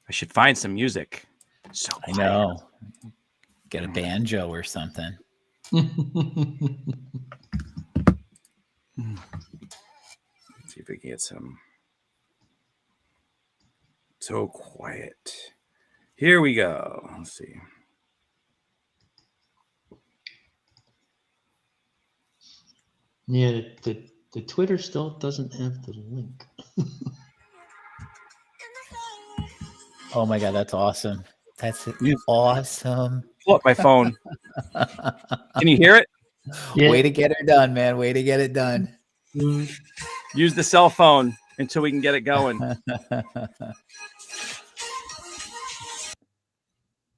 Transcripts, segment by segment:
I should find some music. So quiet. I know. Get a banjo or something. See if we can get some. So quiet. Here we go. Let's see. Yeah, the Twitter still doesn't have the link. Oh my God, that's awesome. That's awesome. Pull up my phone. Can you hear it? Yeah. Way to get it done, man. Way to get it done. Use the cell phone until we can get it going.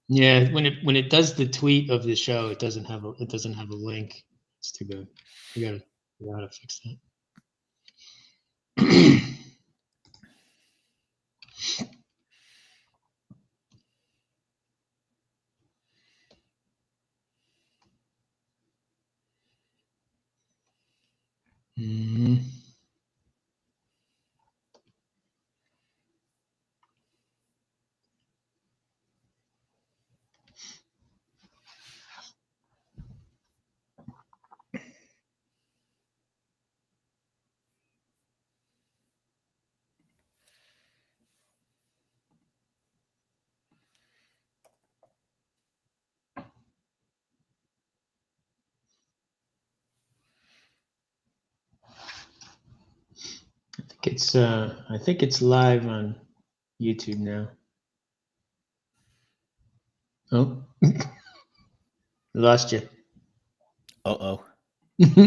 Yeah, when it does the tweet of the show, it doesn't have a link. It's too bad. We gotta fix that. I think it's live on YouTube now. Oh, lost you. Uh-oh. His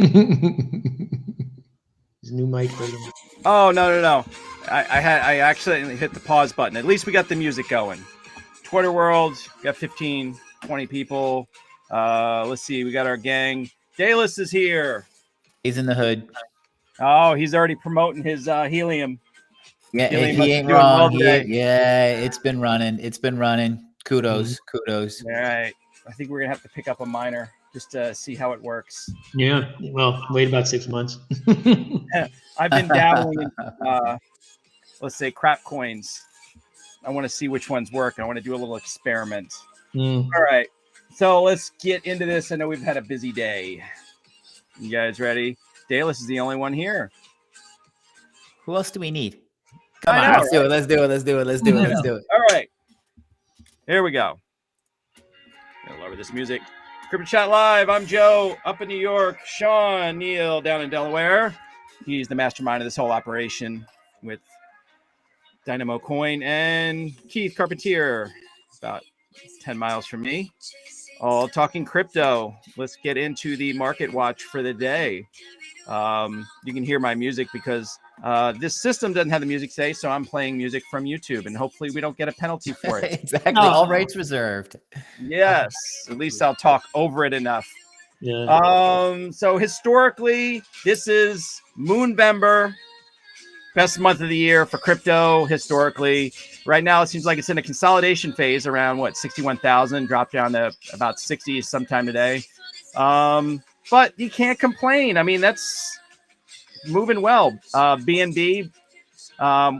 new mic version. Oh, no. I accidentally hit the pause button. At least we got the music going. Twitter world, got 15, 20 people. Let's see. We got our gang. Dayless is here. He's in the hood. Oh, he's already promoting his helium. Yeah, he ain't wrong. It's been running. It's been running. Kudos. Kudos. All right. I think we're going to have to pick up a miner just to see how it works. Yeah. Well, wait about 6 months. I've been dabbling in, let's say, crap coins. I want to see which ones work. I want to do a little experiment. All right. So let's get into this. I know we've had a busy day. You guys ready? Dayless is the only one here. Who else do we need? Come on, let's do it. Let's do it. All right. Here we go. Gonna lower this music. Crypto Chat Live. I'm Joe up in New York. Sean Neal down in Delaware. He's the mastermind of this whole operation with Dynamo Coin, and Keith Carpentier, about 10 miles from me. All talking crypto. Let's get into the market watch for the day. You can hear my music because this system doesn't have the music today, so I'm playing music from YouTube, and hopefully we don't get a penalty for it. Exactly. All rights reserved. Yes. At least I'll talk over it enough. Yeah. So historically, this is Moonbember, best month of the year for crypto historically. Right now, it seems like it's in a consolidation phase around 61,000, dropped down to about 60 sometime today. But you can't complain. I mean, that's moving well. BNB,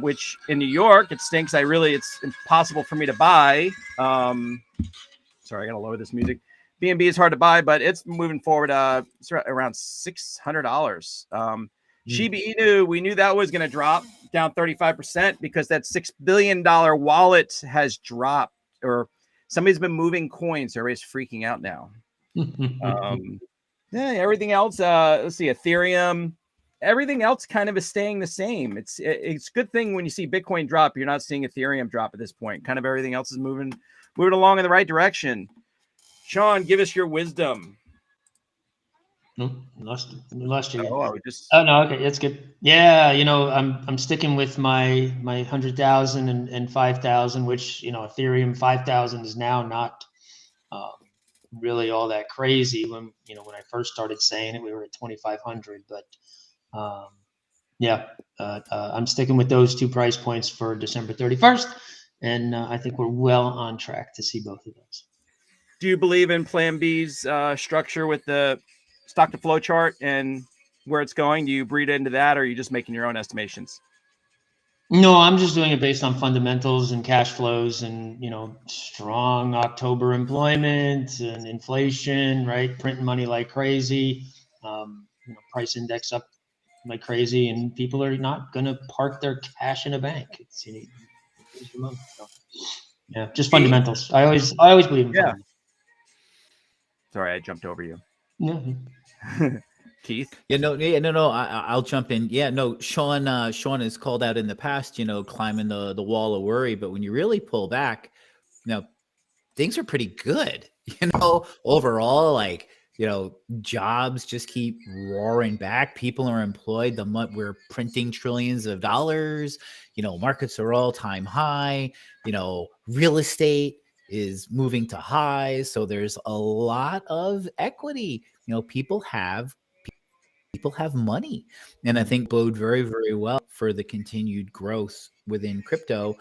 which in New York, it stinks. It's impossible for me to buy. Sorry, I got to lower this music. BNB is hard to buy, but it's moving forward. It's around $600. SHIB Inu, we knew that was going to drop down 35% because that $6 billion wallet has dropped, or somebody's been moving coins. Everybody's freaking out now. Yeah, everything else, let's see, Ethereum, everything else kind of is staying the same. It's a good thing when you see Bitcoin drop, you're not seeing Ethereum drop at this point. Kind of everything else is moving along in the right direction. Sean, give us your wisdom. Lost you. Oh no, okay, that's good. Yeah, I'm sticking with my 100,000 and 5,000, which Ethereum 5,000 is now not really all that crazy. When I first started saying it, we were at 2,500, but I'm sticking with those two price points for December 31st, and I think we're well on track to see both of those. Do you believe in Plan B's structure with the stock to flow chart and where it's going? Do you breed into that, or are you just making your own estimations? No, I'm just doing it based on fundamentals and cash flows and, strong October employment and inflation, right? Printing money like crazy, price index up like crazy, and people are not going to park their cash in a bank. It's, here's your money. So, yeah, just fundamentals. I always believe in fundamentals. Sorry, I jumped over you. Yeah. Keith? No. I'll jump in. Yeah, no. Sean has called out in the past, climbing the wall of worry. But when you really pull back, things are pretty good. Overall, like, jobs just keep roaring back. People are employed. We're printing trillions of dollars. Markets are all time high. Real estate is moving to highs. So there's a lot of equity. People have money, and I think bode very, very well for the continued growth within crypto.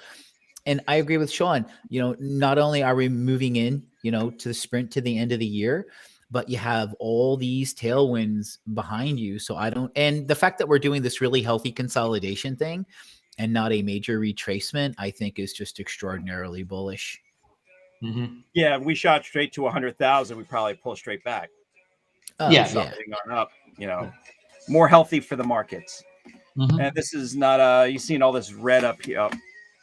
And I agree with Sean. Not only are we moving in, to the sprint to the end of the year, but you have all these tailwinds behind you. So and the fact that we're doing this really healthy consolidation thing and not a major retracement, I think is just extraordinarily bullish. Mm-hmm. Yeah, we shot straight to 100,000. We probably pull straight back. Something up, more healthy for the markets. Mm-hmm. And this is not you've seen all this red up here.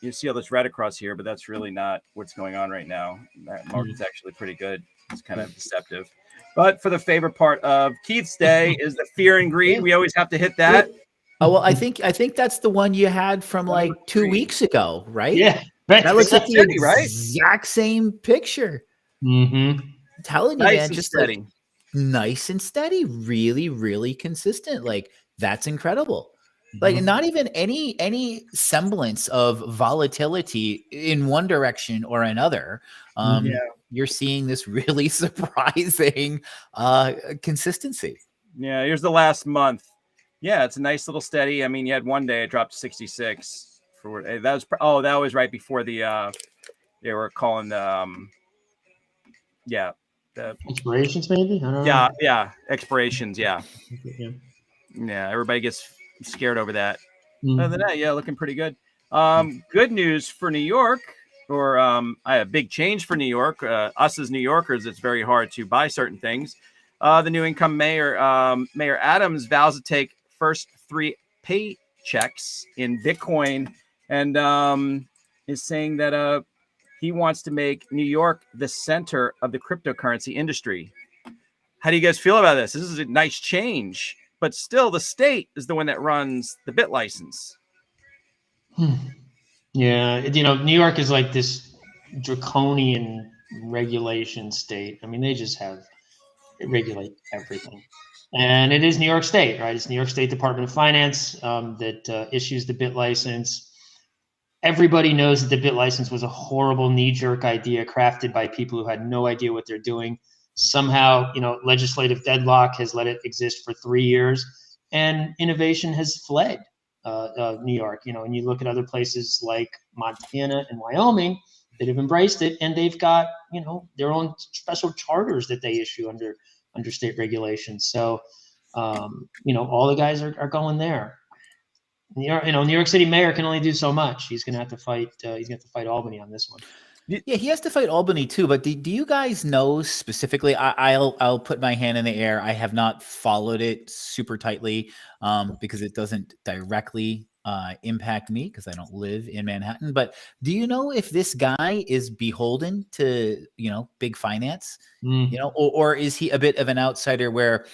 You see all this red across here, but that's really not what's going on right now. That market's actually pretty good. It's kind of deceptive. But for the favorite part of Keith's day is the fear and greed. We always have to hit that. Oh, well, I think that's the one you had from like 2 weeks ago, right? Yeah. That looks like the exact same picture. Mm-hmm. I'm telling you, nice man, and just steady. like nice and steady, really, really consistent. Like, that's incredible. Like, not even any semblance of volatility in one direction or another. You're seeing this really surprising consistency. Yeah, here's the last month. Yeah, it's a nice little steady. I mean, you had one day it dropped to 66 for that was that was right before the they were calling the the expirations, maybe. I don't know. Yeah, expirations. Yeah, yeah. Everybody gets scared over that. Mm-hmm. Other than that, yeah, looking pretty good. Good news for New York, or I have big change for New York. Us as New Yorkers, it's very hard to buy certain things. The new income mayor, Mayor Adams, vows to take first 3 paychecks in Bitcoin, and is saying that he wants to make New York the center of the cryptocurrency industry. How do you guys feel about this? This is a nice change, but still the state is the one that runs the bit license. Yeah, New York is like this draconian regulation state. I mean, they regulate everything. And it is New York State, right? It's New York State Department of Finance that issues the bit license. Everybody knows that the bit license was a horrible knee-jerk idea crafted by people who had no idea what they're doing. Somehow, legislative deadlock has let it exist for 3 years, and innovation has fled New York. And you look at other places like Montana and Wyoming that have embraced it, and they've got their own special charters that they issue under state regulations. So, all the guys are going there. New York City mayor can only do so much. He's going to have to fight. He's going to have to fight Albany on this one. Yeah, he has to fight Albany too. But do you guys know specifically? I'll put my hand in the air. I have not followed it super tightly because it doesn't directly impact me because I don't live in Manhattan. But do you know if this guy is beholden to big finance? Or is he a bit of an outsider where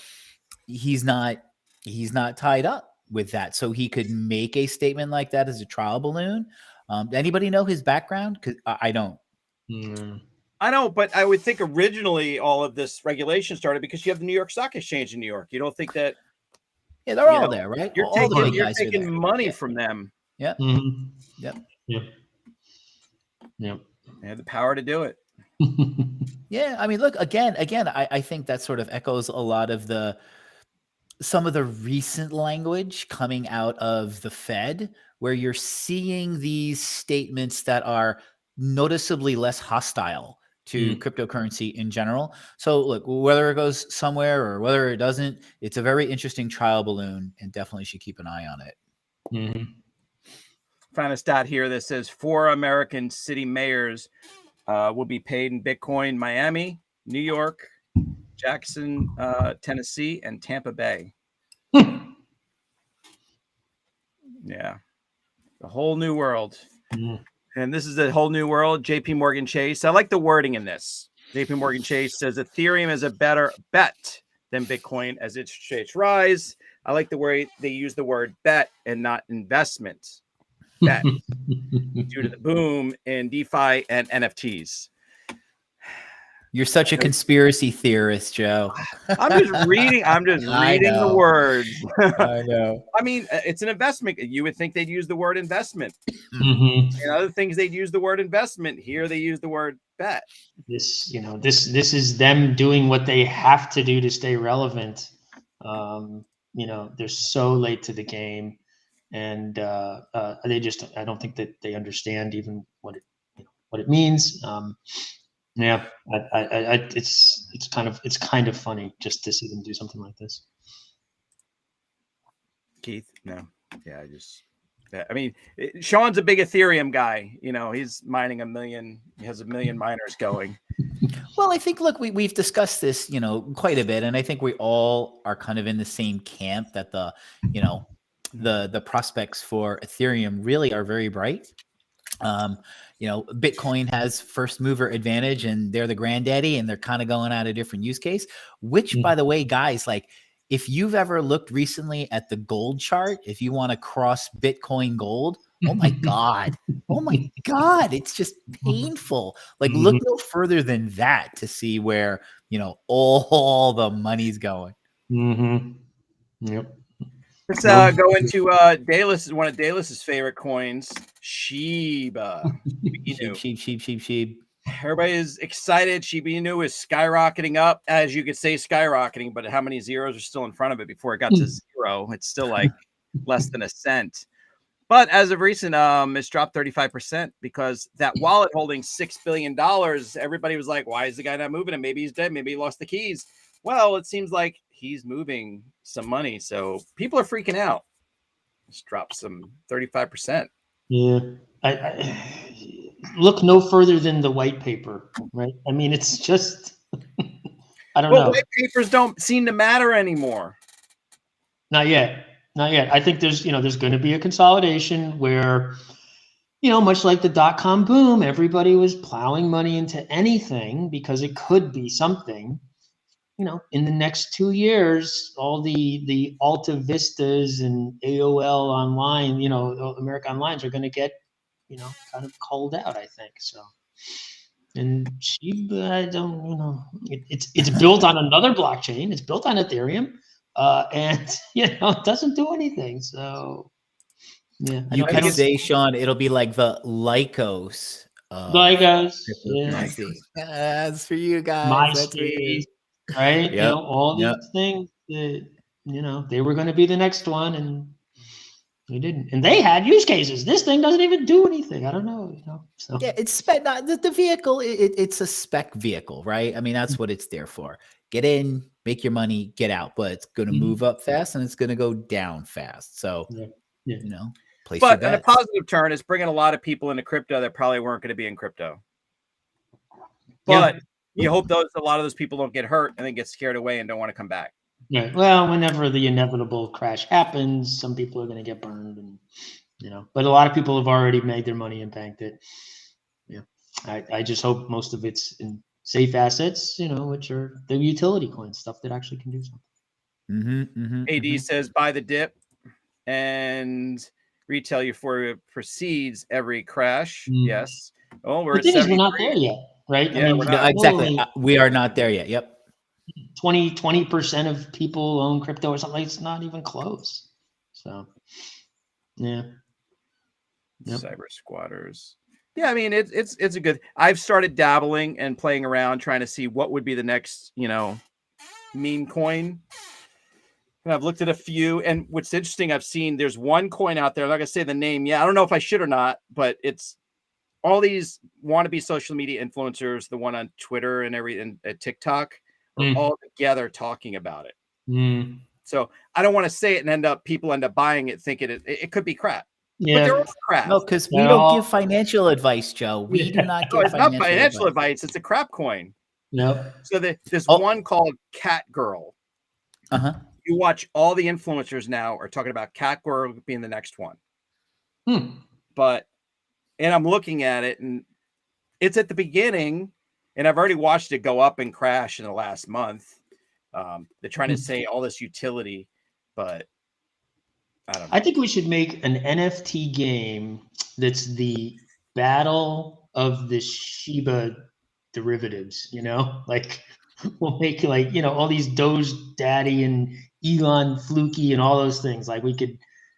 he's not tied up with that, so he could make a statement like that as a trial balloon? Anybody know his background? Because I don't. I don't, but I would think originally all of this regulation started because you have the New York Stock Exchange in New York. You don't think that? Yeah, they're all there, right? You're taking money from them. Yeah. Mm-hmm. Yep. Yep. They have the power to do it. Yeah, I mean, look, again, I think that sort of echoes a lot of some of the recent language coming out of the Fed, where you're seeing these statements that are noticeably less hostile to cryptocurrency in general. So look, whether it goes somewhere or whether it doesn't, it's a very interesting trial balloon and definitely should keep an eye on it. Mm-hmm. Found a stat here that says 4 American city mayors will be paid in Bitcoin: Miami, New York, Jackson, Tennessee, and Tampa Bay. Yeah, a whole new world. And this is a whole new world. JP Morgan Chase. I like the wording in this. JP Morgan Chase says Ethereum is a better bet than Bitcoin as interest rates rise. I like the way they use the word bet and not investment. Bet due to the boom in DeFi and NFTs. You're such a conspiracy theorist, Joe. I'm just reading the words. I know. I mean, it's an investment. You would think they'd use the word investment. Mm-hmm. And other things they'd use the word investment. Here they use the word bet. This is them doing what they have to do to stay relevant. They're so late to the game, and I don't think that they understand even what it means. It's kind of funny just to see them do something like this. Keith, no, yeah, I mean, Sean's a big Ethereum guy. He's mining 1 million. He has 1 million miners going. Well, I think, look, we've discussed this, quite a bit, and I think we all are kind of in the same camp that the prospects for Ethereum really are very bright. Bitcoin has first mover advantage, and they're the granddaddy, and they're kind of going at a different use case. Which, by the way, guys, like, if you've ever looked recently at the gold chart, if you want to cross Bitcoin gold, oh my God, it's just painful. Like, look no further than that to see where, all the money's going. Yep. Let's go into one of Dayless's favorite coins, SHIB. SHIB. Everybody is excited. SHIB Inu is skyrocketing up, as you could say, skyrocketing, but how many zeros are still in front of it before it got to 0? It's still like less than a cent. But as of recent, it's dropped 35% because that wallet holding $6 billion, everybody was like, why is the guy not moving it? Maybe he's dead. Maybe he lost the keys. Well, it seems like he's moving some money. So people are freaking out. It's dropped some 35%. Yeah. I look no further than the white paper, right? I mean, it's just, I don't know. White papers don't seem to matter anymore. Not yet. I think there's going to be a consolidation where, much like the dot-com boom, everybody was plowing money into anything because it could be something. In the next 2 years, all the Alta Vistas and AOL Online, America Onlines are going to get, kind of culled out, I think. So, and SHIB, I don't, it's built on another blockchain. It's built on Ethereum, and it doesn't do anything. So, yeah, you can say, Sean, it'll be like the Lycos. Yeah. That's for you guys. That's for you. Right? Yep. All these things that, they were going to be the next one, and they didn't. And they had use cases. This thing doesn't even do anything. I don't know. So. Yeah, it's the vehicle. It's a spec vehicle, right? I mean, that's what it's there for. Get in, make your money, get out. But it's going to move up fast, and it's going to go down fast. So, place your bets. But in a positive turn, it's bringing a lot of people into crypto that probably weren't going to be in crypto. But you hope a lot of those people don't get hurt and then get scared away and don't want to come back. Yeah. Well, whenever the inevitable crash happens, some people are going to get burned, and but a lot of people have already made their money and banked it. Yeah. I just hope most of it's in safe assets, which are the utility coins, stuff that actually can do something. AD says buy the dip and retail euphoria precedes every crash. Yes. Oh, we're not there yet. Right? Yeah, exactly. We are not there yet. Yep. 20% of people own crypto or something. It's not even close. So, yeah. Yep. Cyber squatters. Yeah, I mean, it's a good. I've started dabbling and playing around, trying to see what would be the next, meme coin. And I've looked at a few, and what's interesting, I've seen there's one coin out there. I'm not gonna say the name. Yeah, I don't know if I should or not, but it's all these wannabe social media influencers, the one on Twitter and everything at TikTok, are all together talking about it. So I don't want to say it and people end up buying it, thinking it could be crap. but they're Yeah. all crap. No, because we They're don't all- give financial advice, Joe. We do not No, give it's not financial financial advice. advice. It's a crap coin. Yep. So this Oh. one called Cat Girl. Uh-huh. You watch all the influencers now are talking about Cat Girl being the next one. But, and I'm looking at it and it's at the beginning and I've already watched it go up and crash in the last month. They're trying to say all this utility, but I don't know. I think we should make an NFT game that's the battle of the Shiba derivatives, you know? Like we'll make like, you know, all these Doge Daddy and Elon Fluky and all those things. Like we could,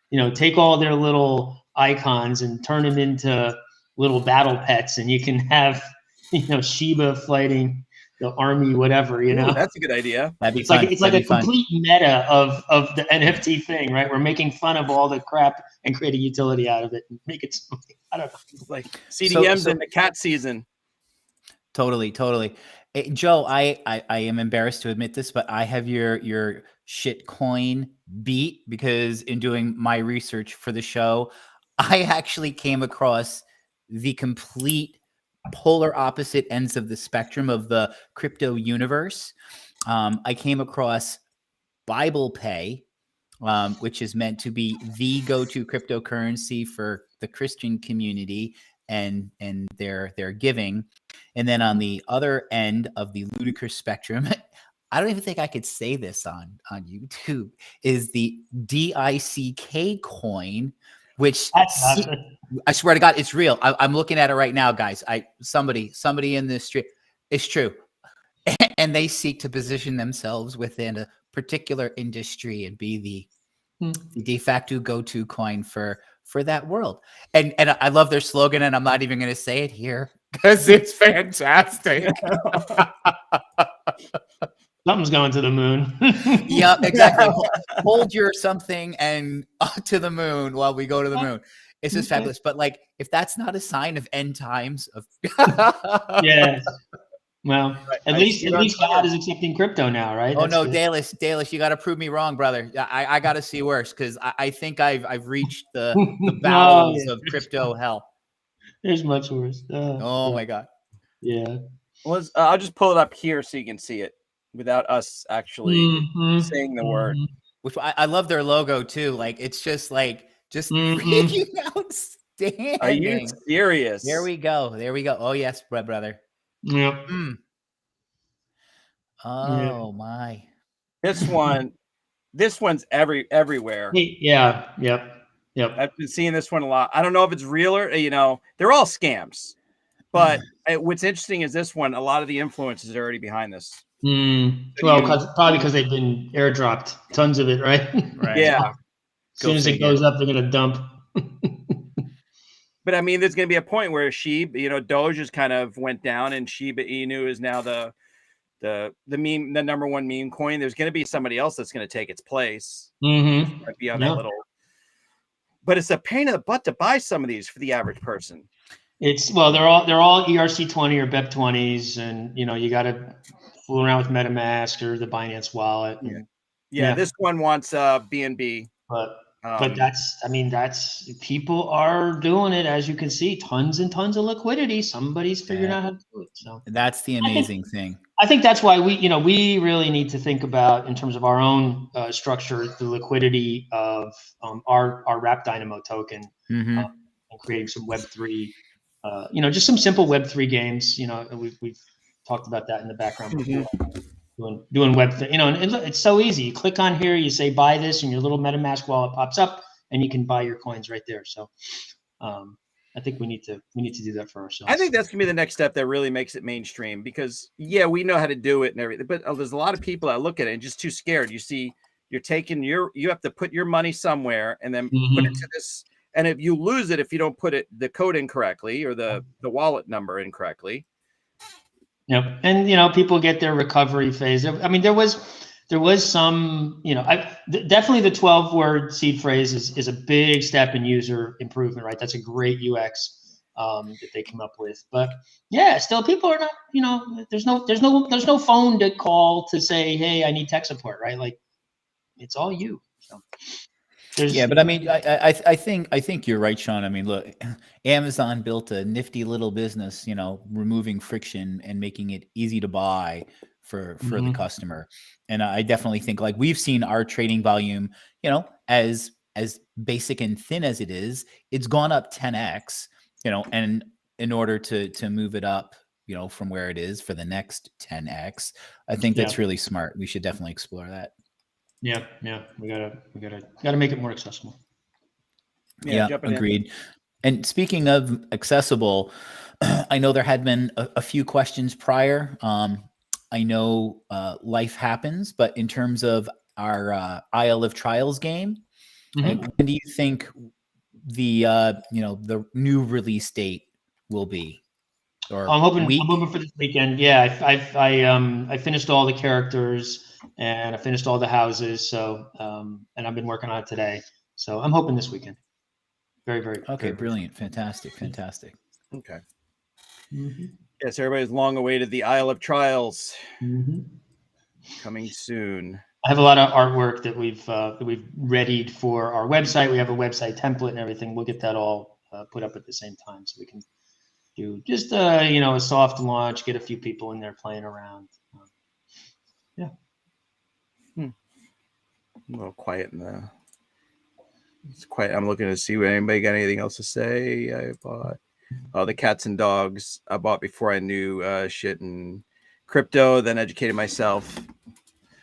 you know, take all their little icons and turn them into little battle pets and you can have, you know, Shiba fighting the army, whatever, you know? Ooh, that's a good idea. That'd be It's fun. like it's like That'd a be fun. complete meta of the NFT thing, right? We're making fun of all the crap and create a utility out of it and make it something. I don't know. It's like CDMs in the cat season. Totally. Joe, I am embarrassed to admit this, but I have your shit coin beat because in doing my research for the show, I actually came across the complete polar opposite ends of the spectrum of the crypto universe. I came across Bible Pay, which is meant to be the go-to cryptocurrency for the Christian community and their giving. And then on the other end of the ludicrous spectrum, I don't even think I could say this on YouTube, is the DICK coin, which I swear to God, it's real. I'm looking at it right now, guys. Somebody in this street, it's true. And they seek to position themselves within a particular industry and be the de facto go-to coin for that world. And I love their slogan, and I'm not even going to say it here because it's fantastic. Something's going to the moon. Yeah, exactly. Hold your something and to the moon while we go to the moon. It's just fabulous. But like, if that's not a sign of end times of Yeah. Well, Right. at least God is accepting crypto now, right? Oh no, Dallas, you got to prove me wrong, brother. I got to see worse because I think I've reached the bowels of crypto hell. There's much worse. Oh my God. Yeah. Well, I'll just pull it up here so you can see it without us actually saying the word. Which I love their logo too. Like it's just freaking outstanding. Are you serious? There we go. Oh yes, brother. Yep. Oh my. This one's everywhere. Yeah. Yep. I've been seeing this one a lot. I don't know if it's real or, you know, they're all scams. But what's interesting is this one, a lot of the influencers are already behind this. Well, probably because they've been airdropped tons of it, right? Right. Yeah. As soon as it goes up, they're going to dump. But I mean, there's going to be a point where SHIB, you know, Doge just kind of went down and Shiba Inu is now the number one meme coin. There's going to be somebody else that's going to take its place. Might be on that little. But it's a pain in the butt to buy some of these for the average person. They're all ERC20 or BEP20s, and you know you got to fool around with MetaMask or the Binance wallet. Yeah. This one wants BNB. But that's people are doing it, as you can see, tons and tons of liquidity. Somebody's figuring out how to do it. So that's the amazing thing. I think that's why we really need to think about, in terms of our own structure, the liquidity of our Wrap Dynamo token and creating some Web3, just some simple Web3 games. You know, we've talked about that in the background before. Doing Web3, and it's so easy. You click on here, you say buy this, and your little MetaMask wallet pops up, and you can buy your coins right there. So, I think we need to do that for ourselves. I think that's gonna be the next step that really makes it mainstream, because we know how to do it and everything, but there's a lot of people that look at it and just too scared. You see, you have to put your money somewhere and then put it to this, and if you lose it, if you don't put the code incorrectly or the wallet number incorrectly. Yep. And, people get their recovery phase. I mean, there was some, definitely the 12-word seed phrase is a big step in user improvement, right? That's a great UX that they come up with. But yeah, still people are not, there's no phone to call to say, hey, I need tech support, right? Like it's all you. So. Yeah, but I mean, I think you're right, Sean. I mean, look, Amazon built a nifty little business, you know, removing friction and making it easy to buy for the customer. And I definitely think, like, we've seen our trading volume, you know, as basic and thin as it is, it's gone up 10x, you know, and in order to move it up, you know, from where it is for the next 10x, I think that's really smart. We should definitely explore that. Yeah, we gotta make it more accessible. Yeah, agreed. And speaking of accessible, I know there had been a few questions prior. I know life happens, but in terms of our Isle of Trials game, when do you think the you know, the new release date will be? Or I'm hoping week? I'm hoping for this weekend. Yeah, I finished all the characters and I finished all the houses. So and I've been working on it today. So I'm hoping this weekend. Very Okay, brilliant, fantastic. Okay. Yes, everybody's long awaited the Isle of Trials coming soon. I have a lot of artwork that we've readied for our website. We have a website template and everything. We'll get that all put up at the same time, so we can do just you know, a soft launch, get a few people in there playing around. Yeah. A little quiet in the. It's quiet. I'm looking to see if anybody got anything else to say. I bought the cats and dogs I bought before I knew shit and crypto, then educated myself.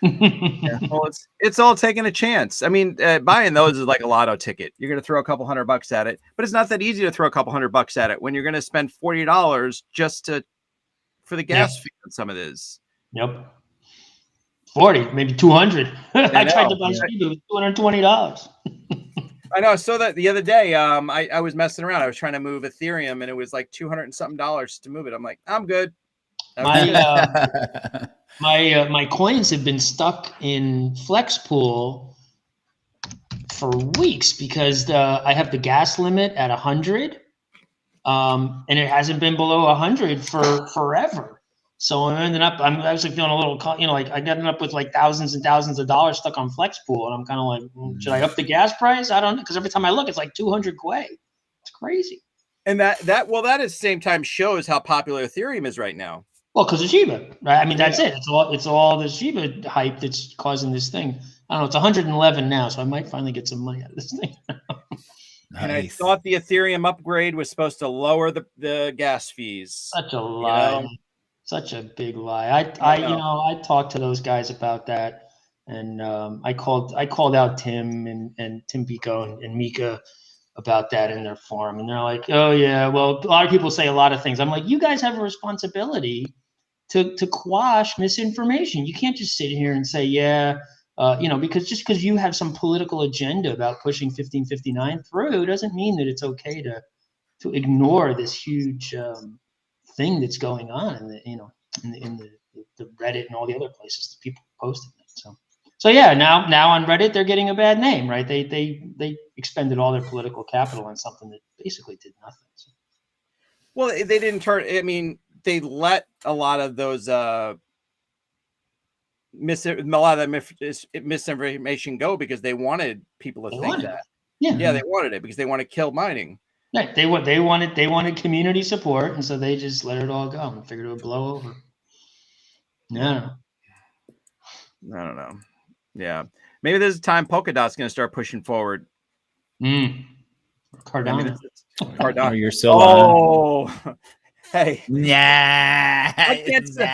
Yeah. Well, it's all taking a chance. I mean, buying those is like a lotto ticket. You're going to throw a couple $100 at it, but it's not that easy to throw a couple $100 at it when you're going to spend $40 just for the gas fee on some of this. Yep. 40, maybe 200. I tried to buy SHIB, it was $220. I know. I saw that the other day. I was messing around. I was trying to move Ethereum, and it was like $200 and something to move it. I'm like, I'm good. My coins have been stuck in Flexpool for weeks because I have the gas limit at 100, and it hasn't been below 100 for forever. So I was like feeling a little, you know, like I ended up with like thousands and thousands of dollars stuck on Flexpool, and I'm kind of like, should I up the gas price? I don't know, because every time I look, it's like 200 Quay. It's crazy. And that at the same time shows how popular Ethereum is right now. Well, because of SHIB, right? I mean, that's it. It's all the SHIB hype that's causing this thing. I don't know. It's 111 now, so I might finally get some money out of this thing. Nice. And I thought the Ethereum upgrade was supposed to lower the gas fees. Such a lie. You know? Such a big lie. I talked to those guys about that, and I called out Tim and Tim Pico and Mika about that in their forum, and they're like, oh yeah, well, a lot of people say a lot of things. I'm like, you guys have a responsibility to quash misinformation. You can't just sit here and say, yeah, you know, because you have some political agenda about pushing 1559 through doesn't mean that it's okay to ignore this huge thing that's going on in the, you know, in the Reddit and all the other places that people posted it. So yeah, now on Reddit they're getting a bad name, right? They expended all their political capital on something that basically did nothing. So. Well, they didn't turn. I mean, they let a lot of those misinformation go because they wanted people to think that. Yeah, they wanted it because they want to kill mining. Right. They wanted community support, and so they just let it all go and figured it would blow over. Yeah. I don't know. Yeah. Maybe there's a time Polkadot's going to start pushing forward. Cardano. Cardano. You're so Oh. Hey. Nah. I can't say.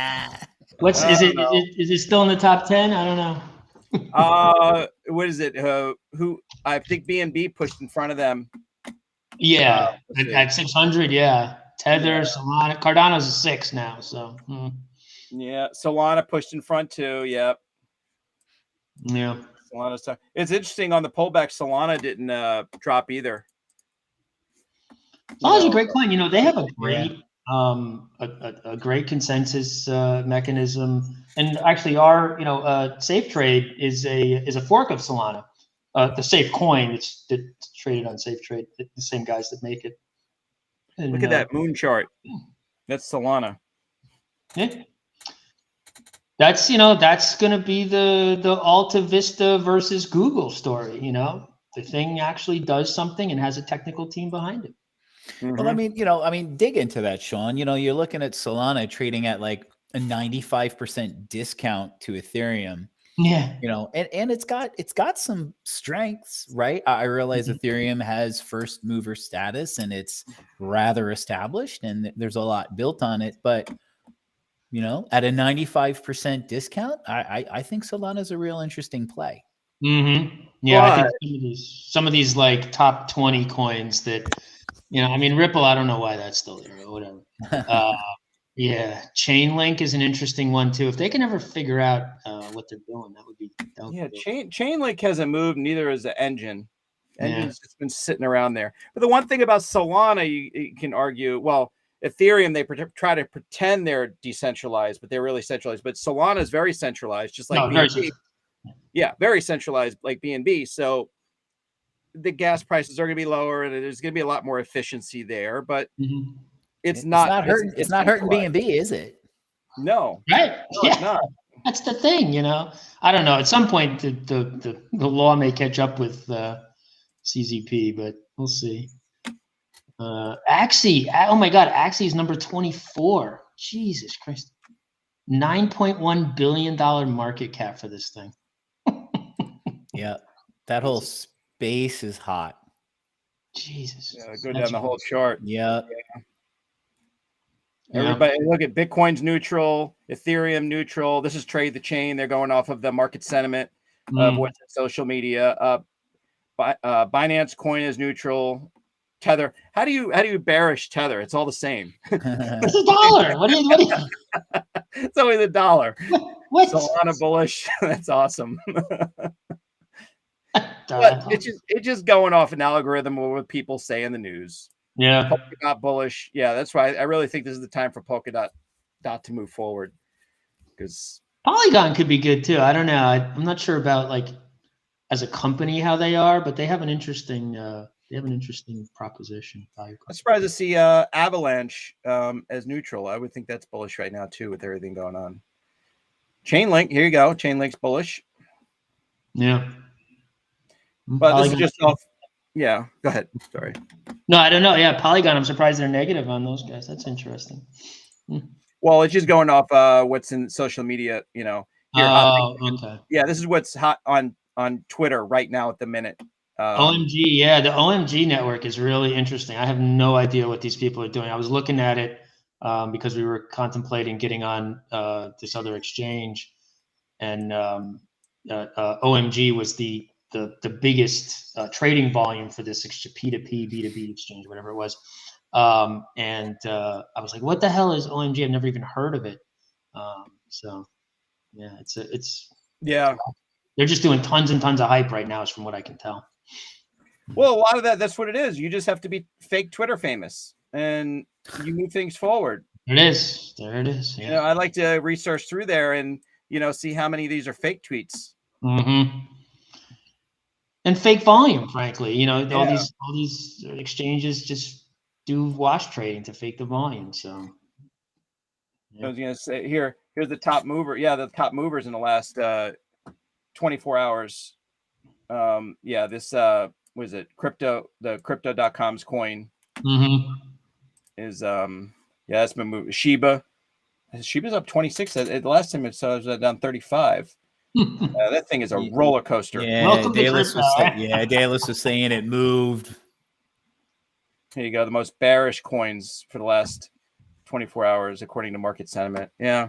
Is it still in the top 10? I don't know. What is it? Who I think BNB pushed in front of them. Yeah, at 600. Yeah, Tether, Solana, Cardano's a 6 now. So yeah, Solana pushed in front too. Yep. Yeah. Solana's tough. It's interesting on the pullback. Solana didn't drop either. Solana's a great coin. You know, they have a great a great consensus mechanism, and actually, our Safe Trade is a fork of Solana. The Safe coin that's traded on Safe Trade, the same guys that make it. And, look at that moon chart. That's Solana. Yeah. That's going to be the Alta Vista versus Google story. You know, the thing actually does something and has a technical team behind it. Well, I mean, dig into that, Sean. You're looking at Solana trading at like a 95% discount to Ethereum. Yeah. And it's got some strengths, right? I realize Ethereum has first mover status and it's rather established and there's a lot built on it, but at a 95% discount, I think Solana is a real interesting play. Yeah, I think some of these like top 20 coins that, I mean, Ripple, I don't know why that's still there or whatever. Yeah, Chainlink is an interesting one too. If they can ever figure out what they're doing, that would be. Chainlink hasn't moved. Neither is the engine. Engine's just been sitting around there. But the one thing about Solana, you can argue, well, Ethereum, they try to pretend they're decentralized, but they're really centralized. But Solana is very centralized, just like BNB. Yeah, very centralized, like BNB. So the gas prices are going to be lower, and there's going to be a lot more efficiency there. But it's not hurting. It's not hurting BNB, is it? No. Right. No, it's not. That's the thing, I don't know. At some point, the law may catch up with CZP, but we'll see. Axie. Oh my God, Axie is number 24. Jesus Christ. $9.1 billion market cap for this thing. Yeah, that whole space is hot. Jesus. Yeah, go down the whole chart. Yeah. Everybody, look at Bitcoin's neutral, Ethereum neutral. This is Trade the Chain. They're going off of the market sentiment of what's in social media. Binance Coin is neutral. Tether. How do you bearish Tether? It's all the same. It's a dollar. What do you? It's always a dollar. What? Solana bullish. That's awesome. But it's just going off an algorithm of what people say in the news. Yeah. Polkadot bullish. Yeah, that's why I really think this is the time for Polkadot to move forward. Because Polygon could be good too. I don't know. I'm not sure about like as a company how they are, but they have an interesting proposition. I'm surprised to see Avalanche as neutral. I would think that's bullish right now too with everything going on. Chainlink, here you go. Chainlink's bullish. Yeah. But Polygon, this is just off. Yeah, go ahead. Sorry. No, I don't know. Yeah, Polygon, I'm surprised they're negative on those guys. That's interesting. Well, it's just going off what's in social media, Okay. Yeah, this is what's hot on Twitter right now at the minute. OMG, yeah, the OMG network is really interesting. I have no idea what these people are doing. I was looking at it because we were contemplating getting on this other exchange, and OMG was the biggest trading volume for this P2P, B2B exchange, whatever it was. And I was like, what the hell is OMG? I've never even heard of it. So yeah, they're just doing tons and tons of hype right now, is from what I can tell. Well, a lot of that's what it is. You just have to be fake Twitter famous and you move things forward. There it is. Yeah. I like to research through there and, see how many of these are fake tweets. Mm-hmm. And fake volume, frankly. All these exchanges just do wash trading to fake the volume. So I was gonna say here's the top mover. Yeah, the top movers in the last 24 hours. This was it the crypto.com's coin is that's been moved. SHIB's up 26. The last time it was down 35. That thing is a roller coaster. Yeah, Dallas was saying it moved. Here you go. The most bearish coins for the last 24 hours, according to market sentiment. Yeah.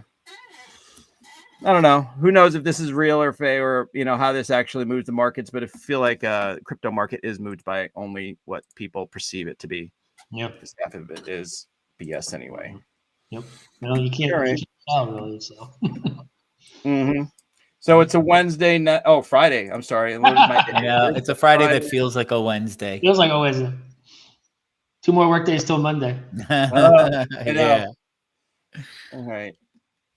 I don't know. Who knows if this is real or fake or, how this actually moves the markets. But I feel like crypto market is moved by only what people perceive it to be. Yep. Half of it is BS anyway. Yep. No, you can't tell really. So. So it's a Wednesday night. Oh, Friday. I'm sorry. Yeah, it's a Friday that feels like a Wednesday. Feels like a Wednesday. 2 more work days till Monday. Yeah. All right.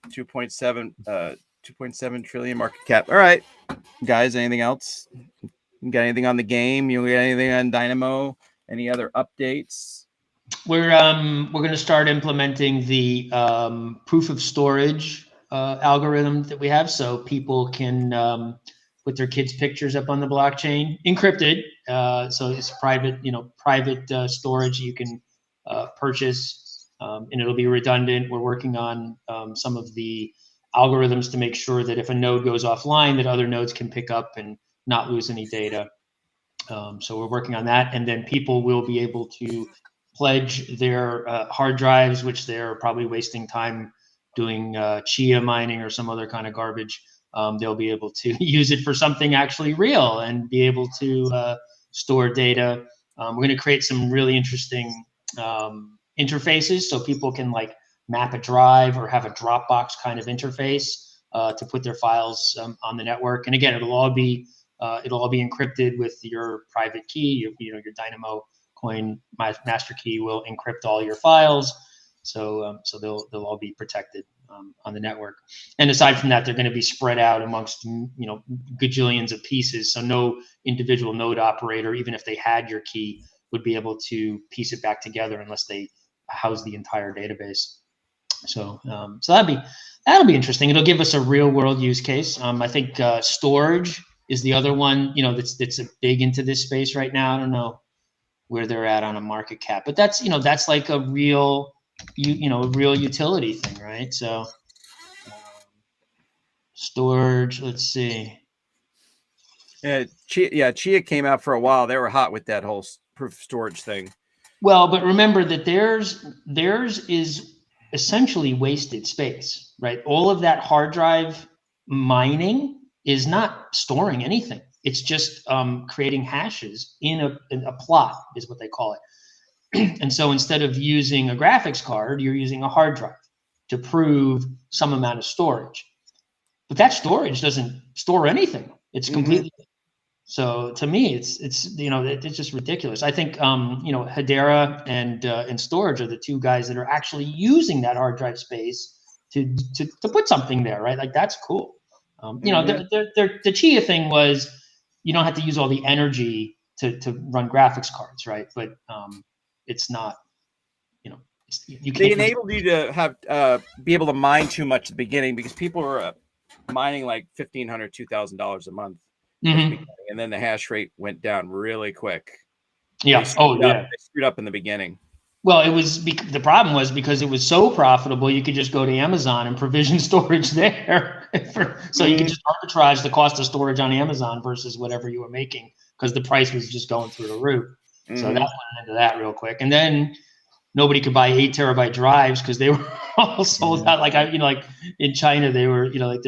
2.7 trillion market cap. All right, guys. Anything else? You got anything on the game? You got anything on Dynamo? Any other updates? We're going to start implementing the proof of storage algorithm that we have, so people can put their kids' pictures up on the blockchain, encrypted, So it's private, private storage you can purchase, and it'll be redundant. We're working on some of the algorithms to make sure that if a node goes offline, that other nodes can pick up and not lose any data. So we're working on that, and then people will be able to pledge their hard drives, which they're probably wasting time doing chia mining or some other kind of garbage. They'll be able to use it for something actually real and be able to store data. We're going to create some really interesting interfaces so people can like map a drive or have a Dropbox kind of interface to put their files on the network. And again, it'll all be encrypted with your private key. Your Dynamo Coin master key will encrypt all your files, so they'll all be protected on the network. And aside from that, they're going to be spread out amongst gajillions of pieces. So no individual node operator, even if they had your key, would be able to piece it back together unless they house the entire database. So that'll be interesting. It'll give us a real world use case. I think storage is the other one, that's a big into this space right now. I don't know where they're at on a market cap, but that's like a real, real utility thing, right? So storage, let's see. Yeah, Chia came out for a while. They were hot with that whole proof of storage thing. Well, but remember that theirs is essentially wasted space, right? All of that hard drive mining is not storing anything. It's just creating hashes in a plot, is what they call it. And so instead of using a graphics card, you're using a hard drive to prove some amount of storage. But that storage doesn't store anything. It's completely. So to me, it's just ridiculous. I think Hedera and Storage are the two guys that are actually using that hard drive space to put something there, right? Like that's cool. The Chia thing was you don't have to use all the energy to run graphics cards, right? But it's not, you can't. They enabled you to have be able to mine too much at the beginning because people were mining like $1,500, $2,000 a month. And then the hash rate went down really quick. Yeah. They screwed up in the beginning. Well, the problem was because it was so profitable, you could just go to Amazon and provision storage there. So you could just arbitrage the cost of storage on Amazon versus whatever you were making because the price was just going through the roof. So that went into that real quick. And then nobody could buy 8 terabyte drives because they were all sold out. Like like in China, they were, I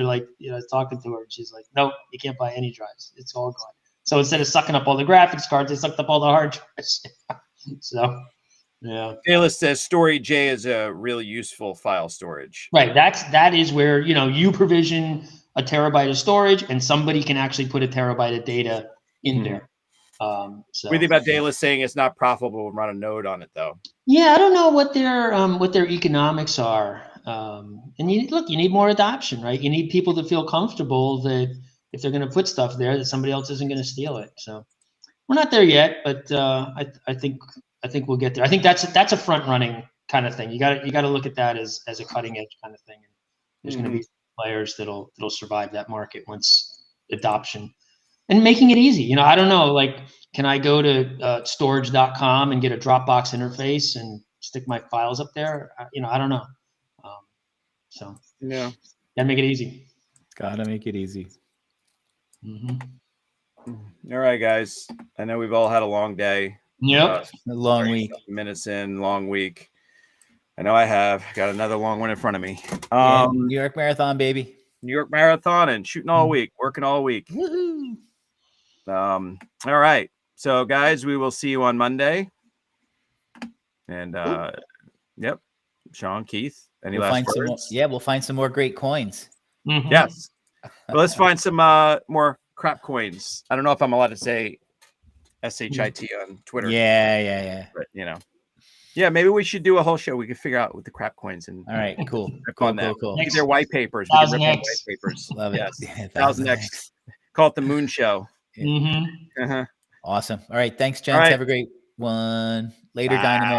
was talking to her and she's like, no, you can't buy any drives. It's all gone. So instead of sucking up all the graphics cards, they sucked up all the hard drives. So, yeah. Taylor says Storage J is a really useful file storage. Right. That is where, you provision a terabyte of storage and somebody can actually put a terabyte of data in there. So what do you think about Dayla saying it's not profitable to run a node on it though? Yeah, I don't know what their economics are. And you need more adoption, right? You need people to feel comfortable that if they're going to put stuff there, that somebody else isn't going to steal it. So we're not there yet, but I think we'll get there. I think that's a front running kind of thing. You got to look at that as a cutting edge kind of thing. And there's going to be players that'll survive that market once adoption. And making it easy, I don't know, like, can I go to storage.com and get a Dropbox interface and stick my files up there? I don't know. So yeah, gotta make it easy. Gotta make it easy. All right, guys. I know we've all had a long day. Yep. A long week. Minutes in, long week. I know I have. Got another long one in front of me. New York Marathon, baby. New York Marathon and shooting all week, working all week. Woohoo. All right. So guys, we will see you on Monday. And yep. Sean, Keith, any last words? We'll find some more great coins. Yes. Well, let's find some more crap coins. I don't know if I'm allowed to say SHIT on Twitter. Yeah. But yeah, maybe we should do a whole show. We could figure out with the crap coins and all right, cool. Cool. Maybe they're white papers. We can rip on white papers. Love it. Yes. 1000X. Call it the Moon Show. Awesome. All right. Thanks, gents. Have a great one. Later, Dynamo.